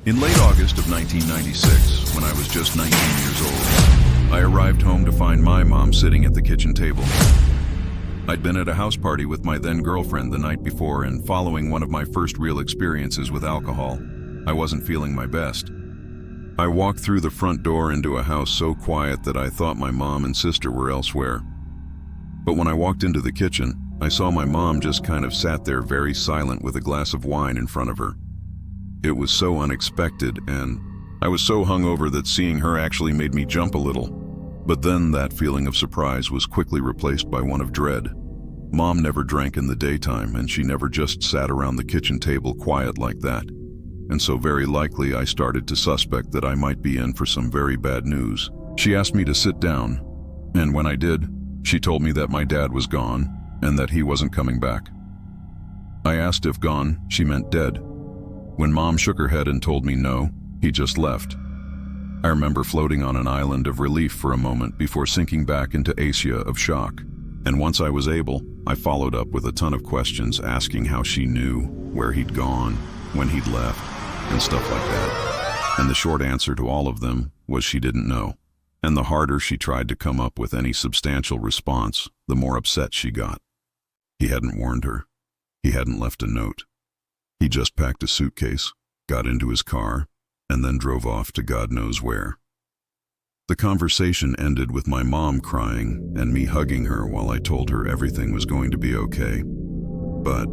In late August of 1996, when I was just 19 years old, I arrived home to find my mom sitting at the kitchen table. I'd been at a house party with my then-girlfriend the night before, and following one of my first real experiences with alcohol, I wasn't feeling my best. I walked through the front door into a house so quiet that I thought my mom and sister were elsewhere. But when I walked into the kitchen, I saw my mom just kind of sat there very silent with a glass of wine in front of her. It was so unexpected, and I was so hungover that seeing her actually made me jump a little. But then that feeling of surprise was quickly replaced by one of dread. Mom never drank in the daytime, and she never just sat around the kitchen table quiet like that. And so very likely I started to suspect that I might be in for some very bad news. She asked me to sit down, and when I did, she told me that my dad was gone and that he wasn't coming back. I asked if gone, she meant dead. When Mom shook her head and told me no, he just left. I remember floating on an island of relief for a moment before sinking back into Asia of shock. And once I was able, I followed up with a ton of questions asking how she knew, where he'd gone, when he'd left, and stuff like that. And the short answer to all of them was she didn't know. And the harder she tried to come up with any substantial response, the more upset she got. He hadn't warned her. He hadn't left a note. He just packed a suitcase, got into his car, and then drove off to God knows where. The conversation ended with my mom crying and me hugging her while I told her everything was going to be okay. But,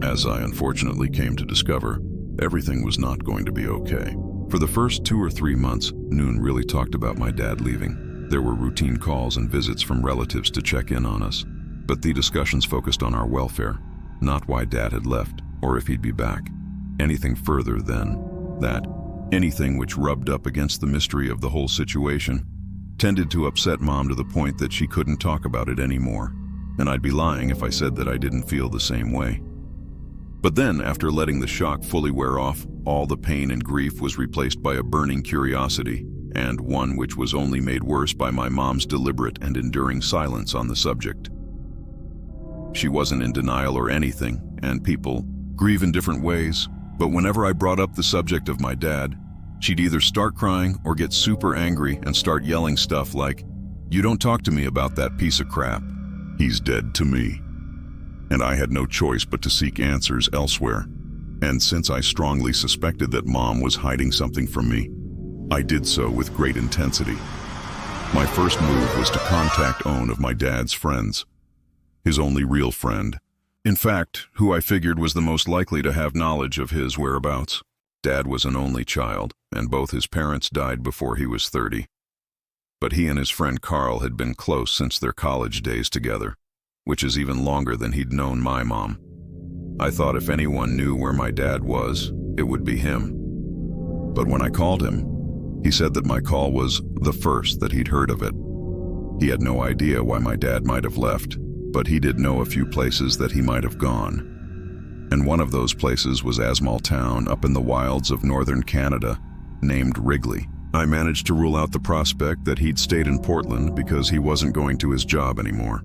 as I unfortunately came to discover, everything was not going to be okay. For the first 2 or 3 months, Noon really talked about my dad leaving. There were routine calls and visits from relatives to check in on us, but the discussions focused on our welfare, not why Dad had left or if he'd be back. Anything further than that, anything which rubbed up against the mystery of the whole situation, tended to upset Mom to the point that she couldn't talk about it anymore, and I'd be lying if I said that I didn't feel the same way. But then, after letting the shock fully wear off, all the pain and grief was replaced by a burning curiosity, and one which was only made worse by my mom's deliberate and enduring silence on the subject. She wasn't in denial or anything, and people grieve in different ways, but whenever I brought up the subject of my dad, she'd either start crying or get super angry and start yelling stuff like, "You don't talk to me about that piece of crap. He's dead to me." And I had no choice but to seek answers elsewhere. And since I strongly suspected that Mom was hiding something from me, I did so with great intensity. My first move was to contact one of my dad's friends, his only real friend. In fact, who I figured was the most likely to have knowledge of his whereabouts. Dad was an only child, and both his parents died before he was 30. But he and his friend Carl had been close since their college days together, which is even longer than he'd known my mom. I thought if anyone knew where my dad was, it would be him. But when I called him, he said that my call was the first that he'd heard of it. He had no idea why my dad might have left, but he did know a few places that he might have gone. And one of those places was a small town up in the wilds of northern Canada, named Wrigley. I managed to rule out the prospect that he'd stayed in Portland because he wasn't going to his job anymore.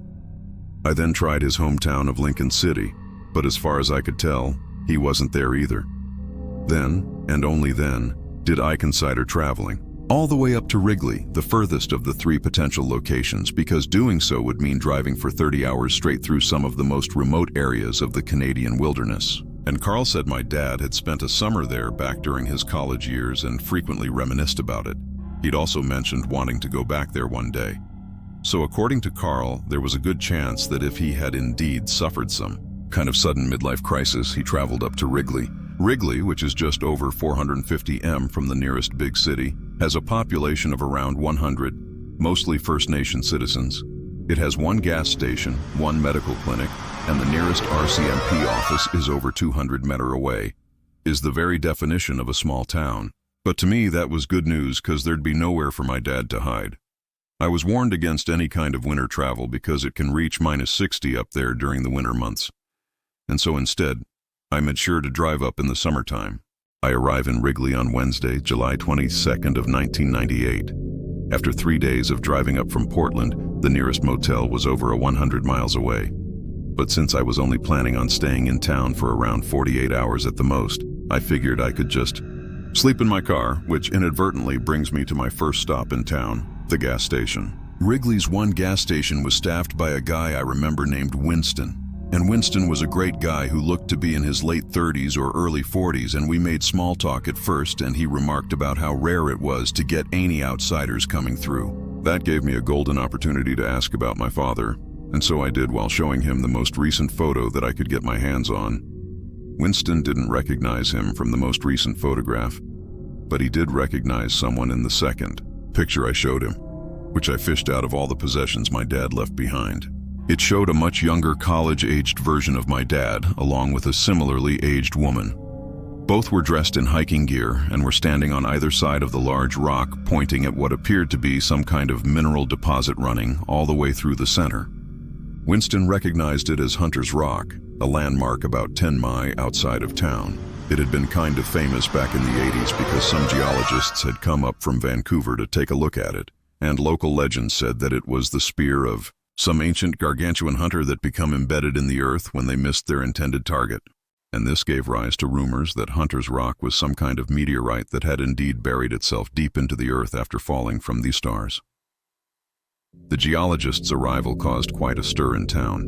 I then tried his hometown of Lincoln City, but as far as I could tell, he wasn't there either. Then, and only then, did I consider traveling all the way up to Wrigley, the furthest of the 3 potential locations, because doing so would mean driving for 30 hours straight through some of the most remote areas of the Canadian wilderness. And Carl said my dad had spent a summer there back during his college years and frequently reminisced about it. He'd also mentioned wanting to go back there one day. So according to Carl, there was a good chance that if he had indeed suffered some kind of sudden midlife crisis, he traveled up to Wrigley. Wrigley, which is just over 450 m from the nearest big city, has a population of around 100, mostly First Nation citizens. It has 1 gas station, 1 medical clinic, and the nearest RCMP office is over 200 meters away. Is the very definition of a small town. But to me that was good news, because there'd be nowhere for my dad to hide. I was warned against any kind of winter travel because it can reach -60 up there during the winter months. And so instead, I made sure to drive up in the summertime. I arrive in Wrigley on Wednesday, July 22nd of 1998. After 3 days of driving up from Portland, the nearest motel was over 100 miles away. But since I was only planning on staying in town for around 48 hours at the most, I figured I could just Sleep in my car, which inadvertently brings me to my first stop in town, the gas station. Wrigley's one gas station was staffed by a guy I remember named Winston. And Winston was a great guy who looked to be in his late 30s or early 40s, and we made small talk at first, and he remarked about how rare it was to get any outsiders coming through. That gave me a golden opportunity to ask about my father, and so I did while showing him the most recent photo that I could get my hands on. Winston didn't recognize him from the most recent photograph, but he did recognize someone in the second picture I showed him, which I fished out of all the possessions my dad left behind. It showed a much younger college-aged version of my dad, along with a similarly aged woman. Both were dressed in hiking gear and were standing on either side of the large rock, pointing at what appeared to be some kind of mineral deposit running all the way through the center. Winston recognized it as Hunter's Rock, a landmark about 10 miles outside of town. It had been kind of famous back in the 80s because some geologists had come up from Vancouver to take a look at it, and local legends said that it was the spear of some ancient gargantuan hunter that become embedded in the earth when they missed their intended target. And this gave rise to rumors that Hunter's Rock was some kind of meteorite that had indeed buried itself deep into the earth after falling from the stars. The geologists' arrival caused quite a stir in town,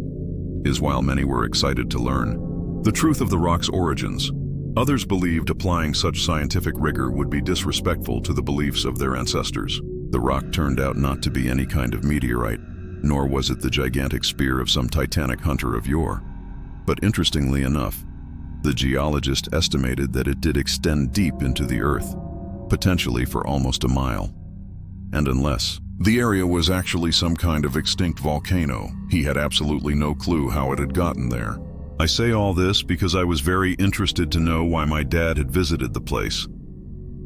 while many were excited to learn the truth of the rock's origins. Others believed applying such scientific rigor would be disrespectful to the beliefs of their ancestors. The rock turned out not to be any kind of meteorite, nor was it the gigantic spear of some titanic hunter of yore. But interestingly enough, the geologist estimated that it did extend deep into the earth, potentially for almost a mile. And unless the area was actually some kind of extinct volcano, he had absolutely no clue how it had gotten there. I say all this because I was very interested to know why my dad had visited the place.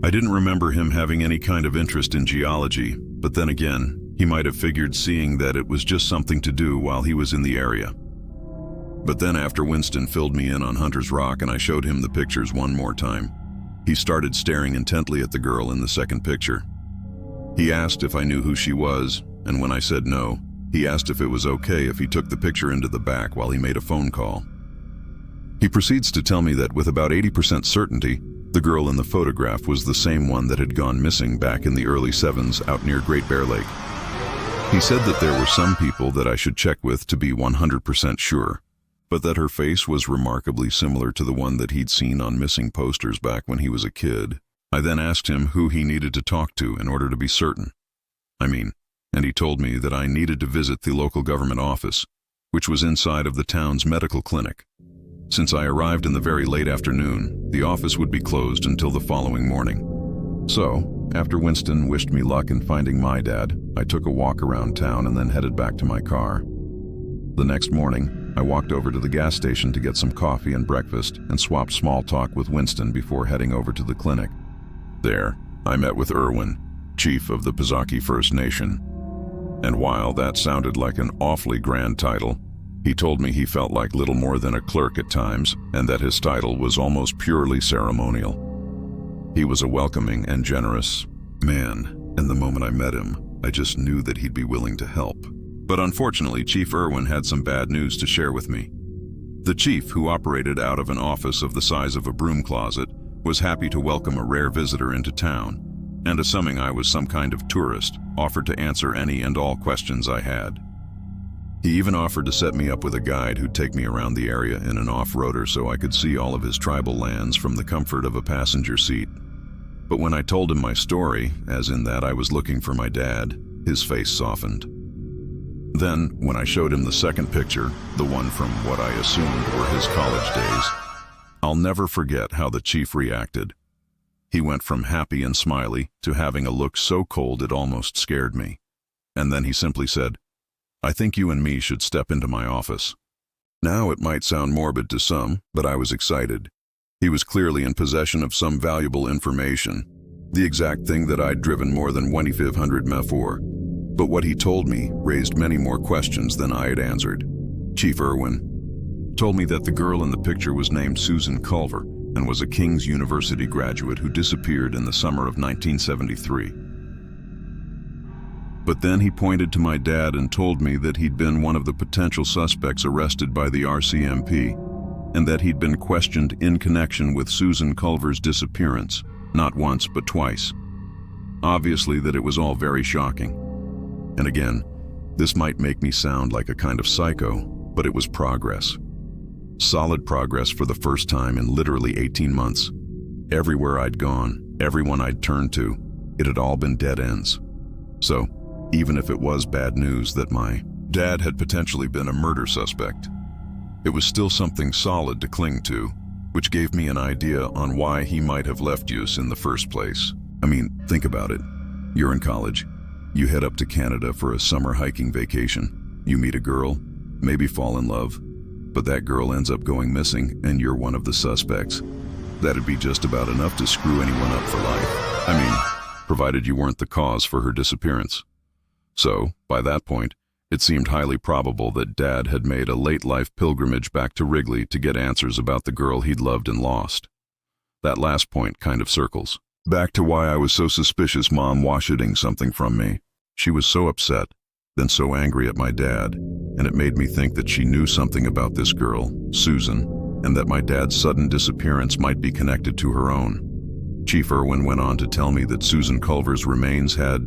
I didn't remember him having any kind of interest in geology, but then again, he might have figured seeing that it was just something to do while he was in the area. But then after Winston filled me in on Hunter's Rock and I showed him the pictures one more time, he started staring intently at the girl in the second picture. He asked if I knew who she was, and when I said no, he asked if it was okay if he took the picture into the back while he made a phone call. He proceeds to tell me that with about 80% certainty, the girl in the photograph was the same one that had gone missing back in the early 70s out near Great Bear Lake. He said that there were some people that I should check with to be 100% sure, but that her face was remarkably similar to the one that he'd seen on missing posters back when he was a kid. I then asked him who he needed to talk to in order to be certain. And he told me that I needed to visit the local government office, which was inside of the town's medical clinic. Since I arrived in the very late afternoon, the office would be closed until the following morning. So, after Winston wished me luck in finding my dad, I took a walk around town and then headed back to my car. The next morning, I walked over to the gas station to get some coffee and breakfast and swapped small talk with Winston before heading over to the clinic. There, I met with Irwin, chief of the Pizaaki First Nation. And while that sounded like an awfully grand title, he told me he felt like little more than a clerk at times and that his title was almost purely ceremonial. He was a welcoming and generous man, and the moment I met him, I just knew that he'd be willing to help. But unfortunately, Chief Irwin had some bad news to share with me. The chief, who operated out of an office of the size of a broom closet, was happy to welcome a rare visitor into town, and assuming I was some kind of tourist, offered to answer any and all questions I had. He even offered to set me up with a guide who'd take me around the area in an off-roader so I could see all of his tribal lands from the comfort of a passenger seat. But when I told him my story, as in that I was looking for my dad, his face softened. Then, when I showed him the second picture, the one from what I assumed were his college days, I'll never forget how the chief reacted. He went from happy and smiley to having a look so cold it almost scared me. And then he simply said, "I think you and me should step into my office." Now it might sound morbid to some, but I was excited. He was clearly in possession of some valuable information, the exact thing that I'd driven more than 2,500 mi for. But what he told me raised many more questions than I had answered. Chief Irwin told me that the girl in the picture was named Susan Culver and was a King's University graduate who disappeared in the summer of 1973. But then he pointed to my dad and told me that he'd been one of the potential suspects arrested by the RCMP, and that he'd been questioned in connection with Susan Culver's disappearance. Not once, but twice. Obviously that it was all very shocking. And again, this might make me sound like a kind of psycho, but it was progress. Solid progress for the first time in literally 18 months. Everywhere I'd gone, everyone I'd turned to, it had all been dead ends. So, even if it was bad news that my dad had potentially been a murder suspect, it was still something solid to cling to, which gave me an idea on why he might have left us in the first place. I mean, think about it. You're in college. You head up to Canada for a summer hiking vacation. You meet a girl, maybe fall in love, but that girl ends up going missing and you're one of the suspects. That'd be just about enough to screw anyone up for life. I mean, provided you weren't the cause for her disappearance. So, by that point, it seemed highly probable that Dad had made a late-life pilgrimage back to Wrigley to get answers about the girl he'd loved and lost. That last point kind of circles back to why I was so suspicious Mom was hiding something from me. She was so upset, then so angry at my dad, and it made me think that she knew something about this girl, Susan, and that my dad's sudden disappearance might be connected to her own. Chief Irwin went on to tell me that Susan Culver's remains had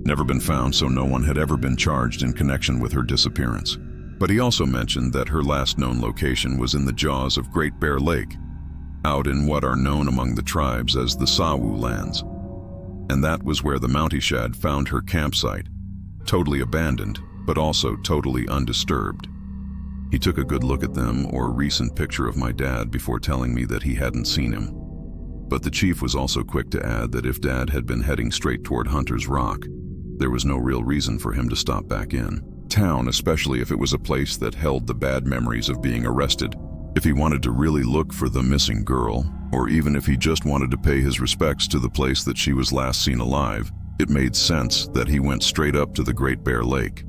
never been found, so no one had ever been charged in connection with her disappearance. But he also mentioned that her last known location was in the jaws of Great Bear Lake, out in what are known among the tribes as the Sawu lands. And that was where the Mountie Shad found her campsite, totally abandoned, but also totally undisturbed. He took a good look at them or recent picture of my dad before telling me that he hadn't seen him. But the chief was also quick to add that if Dad had been heading straight toward Hunter's Rock, there was no real reason for him to stop back in town, especially if it was a place that held the bad memories of being arrested. If he wanted to really look for the missing girl, or even if he just wanted to pay his respects to the place that she was last seen alive, it made sense that he went straight up to the Great Bear Lake.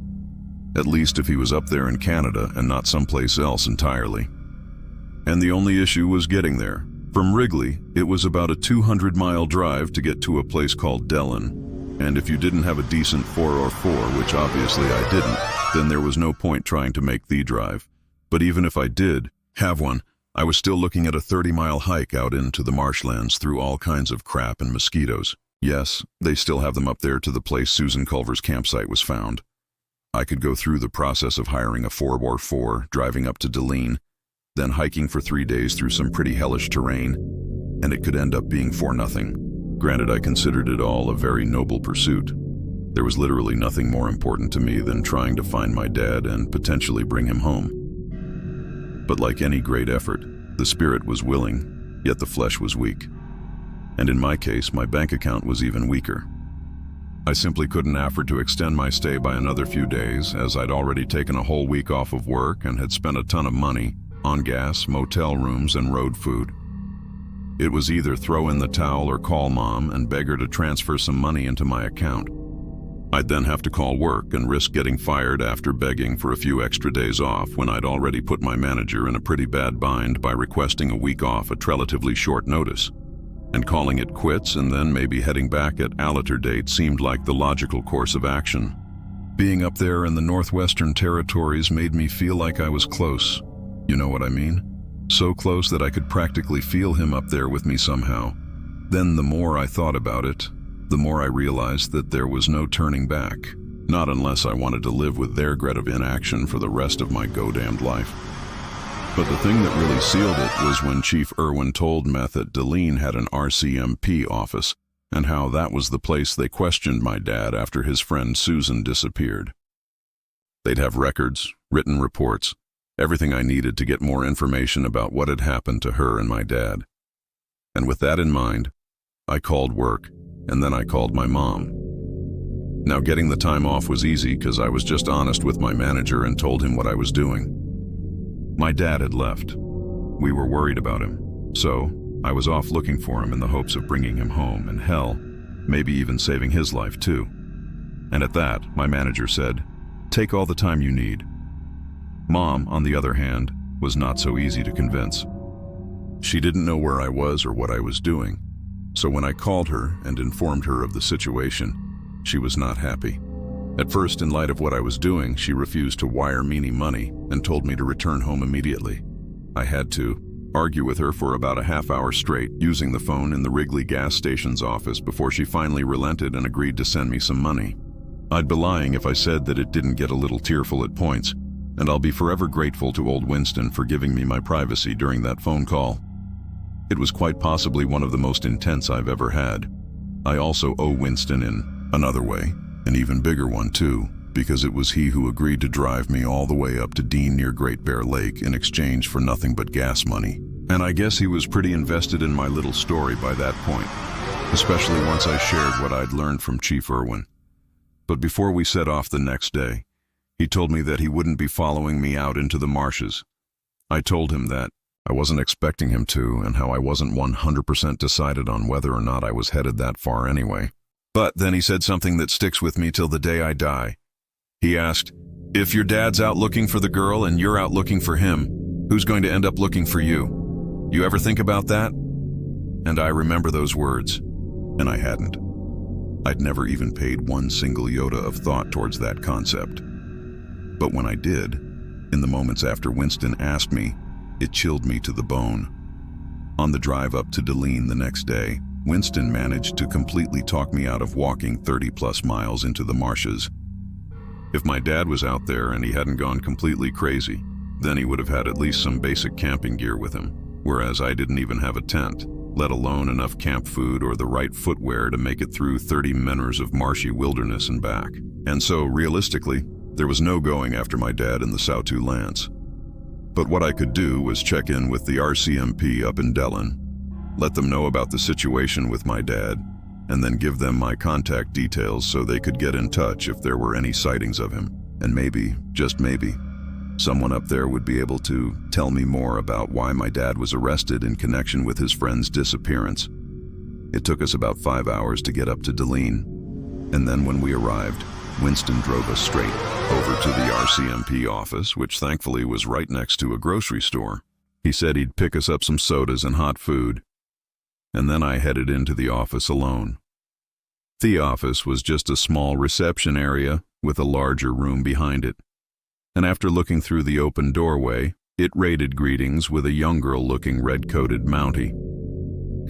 At least if he was up there in Canada and not someplace else entirely. And the only issue was getting there. From Wrigley, it was about a 200-mile drive to get to a place called Dellen, and if you didn't have a decent 404, which obviously I didn't, then there was no point trying to make the drive. But even if I did have one, I was still looking at a 30-mile hike out into the marshlands through all kinds of crap and mosquitoes. Yes, they still have them up there to the place Susan Culver's campsite was found. I could go through the process of hiring a 4x4, driving up to Dellen, then hiking for 3 days through some pretty hellish terrain, and it could end up being for nothing. Granted, I considered it all a very noble pursuit. There was literally nothing more important to me than trying to find my dad and potentially bring him home. But like any great effort, the spirit was willing, yet the flesh was weak. And in my case, my bank account was even weaker. I simply couldn't afford to extend my stay by another few days, as I'd already taken a whole week off of work and had spent a ton of money on gas, motel rooms, and road food. It was either throw in the towel or call Mom and beg her to transfer some money into my account. I'd then have to call work and risk getting fired after begging for a few extra days off when I'd already put my manager in a pretty bad bind by requesting a week off at relatively short notice. And calling it quits and then maybe heading back at a later date seemed like the logical course of action. Being up there in the Northwestern Territories made me feel like I was close. You know what I mean? So close that I could practically feel him up there with me somehow. Then the more I thought about it, the more I realized that there was no turning back. Not unless I wanted to live with their dread of inaction for the rest of my godamned life. But the thing that really sealed it was when Chief Irwin told Meth that Dellen had an RCMP office, and how that was the place they questioned my dad after his friend Susan disappeared. They'd have records, written reports, everything I needed to get more information about what had happened to her and my dad. And with that in mind, I called work, and then I called my mom. Now getting the time off was easy because I was just honest with my manager and told him what I was doing. My dad had left. We were worried about him, so I was off looking for him in the hopes of bringing him home, and hell, maybe even saving his life too. And at that, my manager said, "Take all the time you need." Mom, on the other hand, was not so easy to convince. She didn't know where I was or what I was doing, so when I called her and informed her of the situation, she was not happy. At first, in light of what I was doing, she refused to wire me any money and told me to return home immediately. I had to, argue with her for about a half hour straight, using the phone in the Wrigley gas station's office before she finally relented and agreed to send me some money. I'd be lying if I said that it didn't get a little tearful at points, and I'll be forever grateful to old Winston for giving me my privacy during that phone call. It was quite possibly one of the most intense I've ever had. I also owe Winston in another way, an even bigger one too, because it was he who agreed to drive me all the way up to Dean near Great Bear Lake in exchange for nothing but gas money. And I guess he was pretty invested in my little story by that point, especially once I shared what I'd learned from Chief Irwin. But before we set off the next day, he told me that he wouldn't be following me out into the marshes. I told him that I wasn't expecting him to, and how I wasn't 100% decided on whether or not I was headed that far anyway. But then he said something that sticks with me till the day I die. He asked, "If your dad's out looking for the girl and you're out looking for him, who's going to end up looking for you? You ever think about that?" And I remember those words, and I hadn't. I'd never even paid one single iota of thought towards that concept. But when I did, in the moments after Winston asked me, it chilled me to the bone. On the drive up to Deline the next day, Winston managed to completely talk me out of walking 30+ miles into the marshes. If my dad was out there and he hadn't gone completely crazy, then he would have had at least some basic camping gear with him, whereas I didn't even have a tent, let alone enough camp food or the right footwear to make it through 30 minutes of marshy wilderness and back. And so, realistically, there was no going after my dad in the Sautu Lance. But what I could do was check in with the RCMP up in Dellen, let them know about the situation with my dad, and then give them my contact details so they could get in touch if there were any sightings of him. And maybe, just maybe, someone up there would be able to tell me more about why my dad was arrested in connection with his friend's disappearance. It took us about 5 hours to get up to Deline, and then when we arrived, Winston drove us straight over to the RCMP office, which thankfully was right next to a grocery store. He said he'd pick us up some sodas and hot food, and then I headed into the office alone. The office was just a small reception area with a larger room behind it, and after looking through the open doorway, it rated greetings with a young girl-looking red-coated Mountie.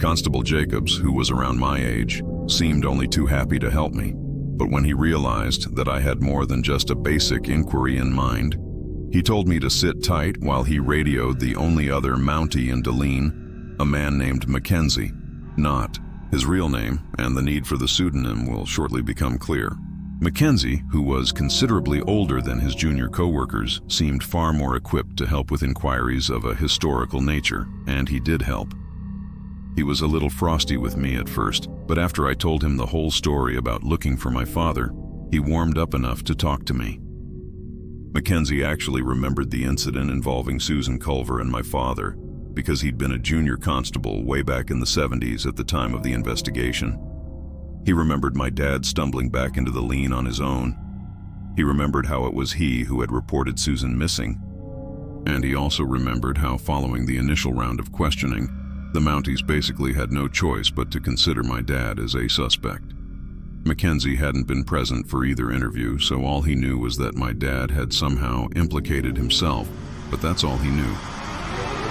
Constable Jacobs, who was around my age, seemed only too happy to help me. But when he realized that I had more than just a basic inquiry in mind, he told me to sit tight while he radioed the only other Mountie in Deline, a man named Mackenzie. Not his real name, and the need for the pseudonym will shortly become clear. Mackenzie, who was considerably older than his junior co-workers, seemed far more equipped to help with inquiries of a historical nature, and he did help. He was a little frosty with me at first, but after I told him the whole story about looking for my father, he warmed up enough to talk to me. Mackenzie actually remembered the incident involving Susan Culver and my father, because he'd been a junior constable way back in the 70s at the time of the investigation. He remembered my dad stumbling back into the lean on his own. He remembered how it was he who had reported Susan missing. And he also remembered how, following the initial round of questioning, the Mounties basically had no choice but to consider my dad as a suspect. Mackenzie hadn't been present for either interview, so all he knew was that my dad had somehow implicated himself, but that's all he knew.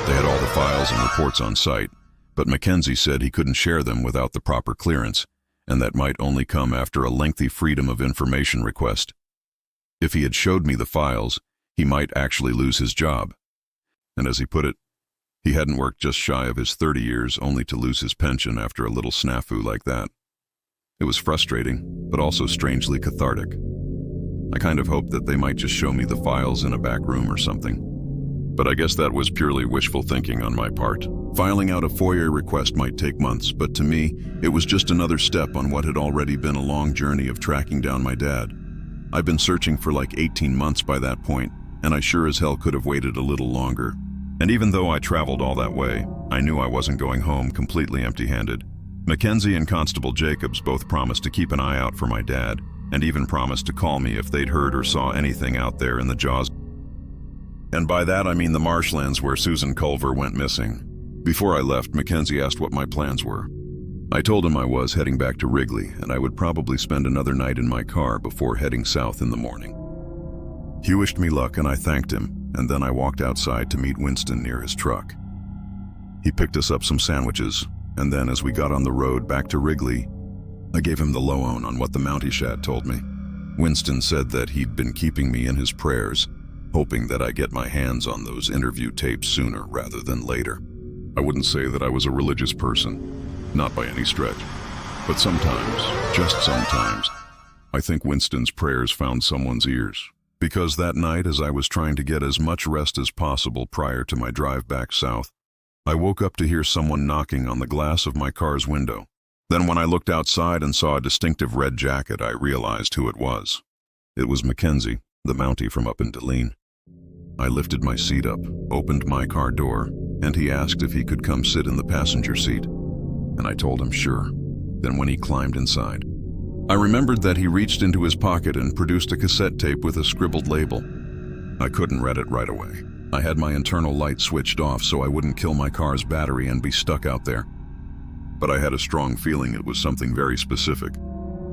They had all the files and reports on site, but Mackenzie said he couldn't share them without the proper clearance, and that might only come after a lengthy Freedom of Information request. If he had showed me the files, he might actually lose his job. And as he put it, he hadn't worked just shy of his 30 years only to lose his pension after a little snafu like that. It was frustrating, but also strangely cathartic. I kind of hoped that they might just show me the files in a back room or something. But I guess that was purely wishful thinking on my part. Filing out a FOIA request might take months, but to me, it was just another step on what had already been a long journey of tracking down my dad. I'd been searching for like 18 months by that point, and I sure as hell could have waited a little longer. And even though I traveled all that way, I knew I wasn't going home completely empty-handed. Mackenzie and Constable Jacobs both promised to keep an eye out for my dad, and even promised to call me if they'd heard or saw anything out there in the Jaws. And by that I mean the marshlands where Susan Culver went missing. Before I left, Mackenzie asked what my plans were. I told him I was heading back to Wrigley, and I would probably spend another night in my car before heading south in the morning. He wished me luck, and I thanked him, and then I walked outside to meet Winston near his truck. He picked us up some sandwiches, and then as we got on the road back to Wrigley, I gave him the lowdown on what the Mountie Shad told me. Winston said that he'd been keeping me in his prayers, hoping that I get my hands on those interview tapes sooner rather than later. I wouldn't say that I was a religious person, not by any stretch. But sometimes, just sometimes, I think Winston's prayers found someone's ears. Because that night, as I was trying to get as much rest as possible prior to my drive back south, I woke up to hear someone knocking on the glass of my car's window. Then when I looked outside and saw a distinctive red jacket, I realized who it was. It was Mackenzie, the Mountie from up in Deline. I lifted my seat up, opened my car door, and he asked if he could come sit in the passenger seat. And I told him sure. Then when he climbed inside, I remembered that he reached into his pocket and produced a cassette tape with a scribbled label. I couldn't read it right away. I had my internal light switched off so I wouldn't kill my car's battery and be stuck out there. But I had a strong feeling it was something very specific,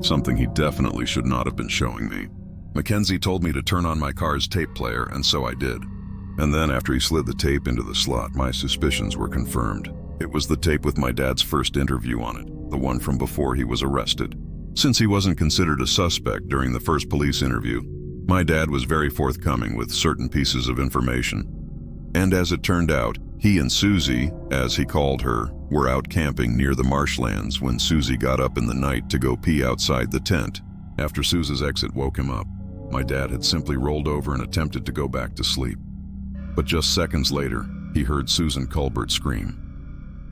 something he definitely should not have been showing me. Mackenzie told me to turn on my car's tape player, and so I did. And then after he slid the tape into the slot, my suspicions were confirmed. It was the tape with my dad's first interview on it, the one from before he was arrested. Since he wasn't considered a suspect during the first police interview, my dad was very forthcoming with certain pieces of information. And as it turned out, he and Susie, as he called her, were out camping near the marshlands when Susie got up in the night to go pee outside the tent. After Susie's exit woke him up, my dad had simply rolled over and attempted to go back to sleep. But just seconds later, he heard Susan Culbert scream.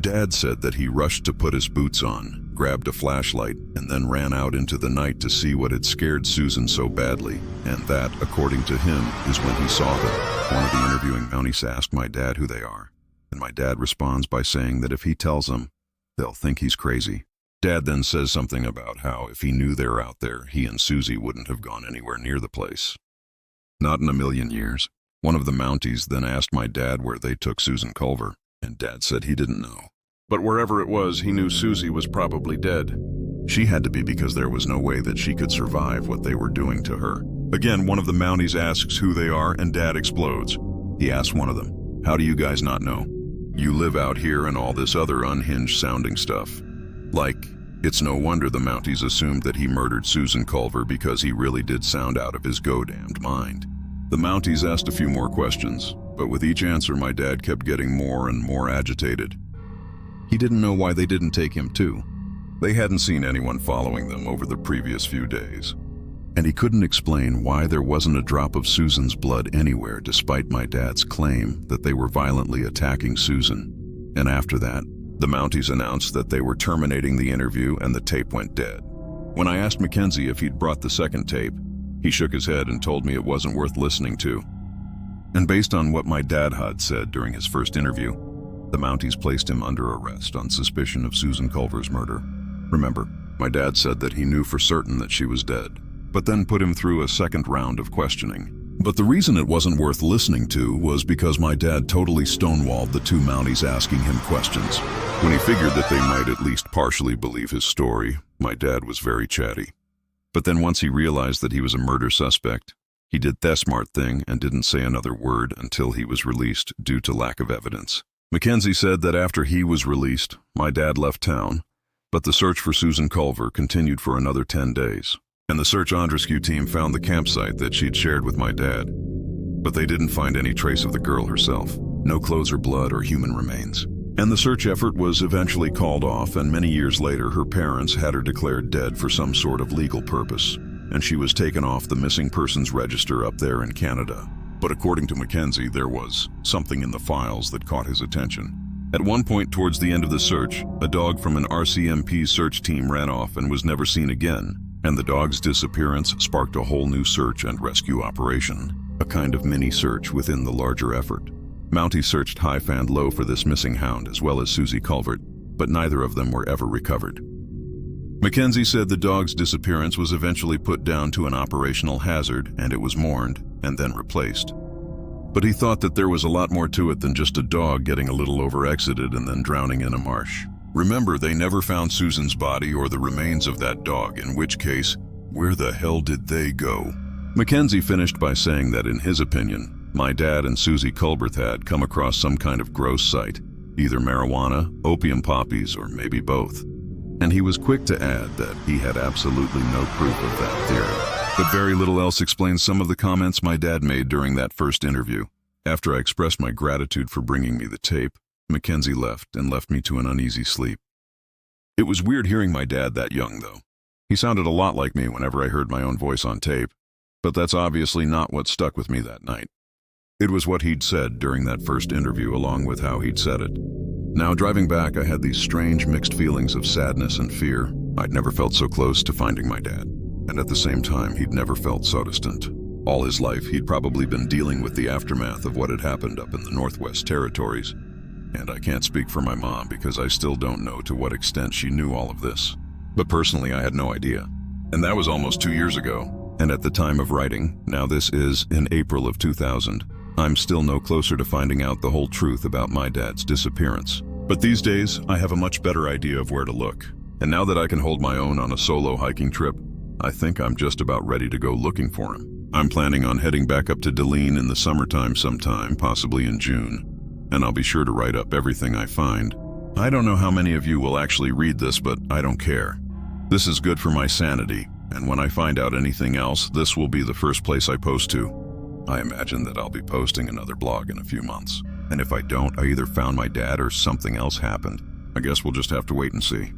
Dad said that he rushed to put his boots on, grabbed a flashlight, and then ran out into the night to see what had scared Susan so badly, and that, according to him, is when he saw them. One of the interviewing Mounties asked my dad who they are, and my dad responds by saying that if he tells them, they'll think he's crazy. Dad then says something about how if he knew they were out there, he and Susie wouldn't have gone anywhere near the place. Not in a million years. One of the Mounties then asked my dad where they took Susan Culver, and Dad said he didn't know. But wherever it was, he knew Susie was probably dead. She had to be, because there was no way that she could survive what they were doing to her. Again, one of the Mounties asks who they are, and Dad explodes. He asks one of them, "How do you guys not know? You live out here and all this other unhinged sounding stuff." Like, it's no wonder the Mounties assumed that he murdered Susan Culver, because he really did sound out of his go-damned mind. The Mounties asked a few more questions, but with each answer my dad kept getting more and more agitated. He didn't know why they didn't take him too. They hadn't seen anyone following them over the previous few days. And he couldn't explain why there wasn't a drop of Susan's blood anywhere, despite my dad's claim that they were violently attacking Susan. And after that, the Mounties announced that they were terminating the interview and the tape went dead. When I asked Mackenzie if he'd brought the second tape, he shook his head and told me it wasn't worth listening to. And based on what my dad had said during his first interview, the Mounties placed him under arrest on suspicion of Susan Culver's murder. Remember, my dad said that he knew for certain that she was dead, but then put him through a second round of questioning. But the reason it wasn't worth listening to was because my dad totally stonewalled the two Mounties asking him questions. When he figured that they might at least partially believe his story, my dad was very chatty. But then once he realized that he was a murder suspect, he did the smart thing and didn't say another word until he was released due to lack of evidence. Mackenzie said that after he was released, my dad left town, but the search for Susan Culver continued for another 10 days. And the search and rescue team found the campsite that she'd shared with my dad. But they didn't find any trace of the girl herself, no clothes or blood or human remains. And the search effort was eventually called off, and many years later her parents had her declared dead for some sort of legal purpose, and she was taken off the missing persons register up there in Canada. But according to Mackenzie, there was something in the files that caught his attention. At one point towards the end of the search, a dog from an RCMP search team ran off and was never seen again, and the dog's disappearance sparked a whole new search and rescue operation, a kind of mini-search within the larger effort. Mountie searched high and low for this missing hound as well as Susie Culver, but neither of them were ever recovered. Mackenzie said the dog's disappearance was eventually put down to an operational hazard, and it was mourned and then replaced. But he thought that there was a lot more to it than just a dog getting a little over-exited and then drowning in a marsh. Remember, they never found Susan's body or the remains of that dog, in which case, where the hell did they go? Mackenzie finished by saying that in his opinion, my dad and Susie Culberth had come across some kind of gross sight, either marijuana, opium poppies, or maybe both. And he was quick to add that he had absolutely no proof of that theory. But very little else explains some of the comments my dad made during that first interview. After I expressed my gratitude for bringing me the tape, Mackenzie left and left me to an uneasy sleep. It was weird hearing my dad that young, though. He sounded a lot like me whenever I heard my own voice on tape, but that's obviously not what stuck with me that night. It was what he'd said during that first interview along with how he'd said it. Now, driving back, I had these strange mixed feelings of sadness and fear. I'd never felt so close to finding my dad, and at the same time, he'd never felt so distant. All his life, he'd probably been dealing with the aftermath of what had happened up in the Northwest Territories. And I can't speak for my mom because I still don't know to what extent she knew all of this. But personally, I had no idea. And that was almost 2 years ago. And at the time of writing, now this is in April of 2000, I'm still no closer to finding out the whole truth about my dad's disappearance. But these days, I have a much better idea of where to look. And now that I can hold my own on a solo hiking trip, I think I'm just about ready to go looking for him. I'm planning on heading back up to Deline in the summertime sometime, possibly in June. And I'll be sure to write up everything I find. I don't know how many of you will actually read this, but I don't care. This is good for my sanity, and when I find out anything else, this will be the first place I post to. I imagine that I'll be posting another blog in a few months. And if I don't, I either found my dad or something else happened. I guess we'll just have to wait and see.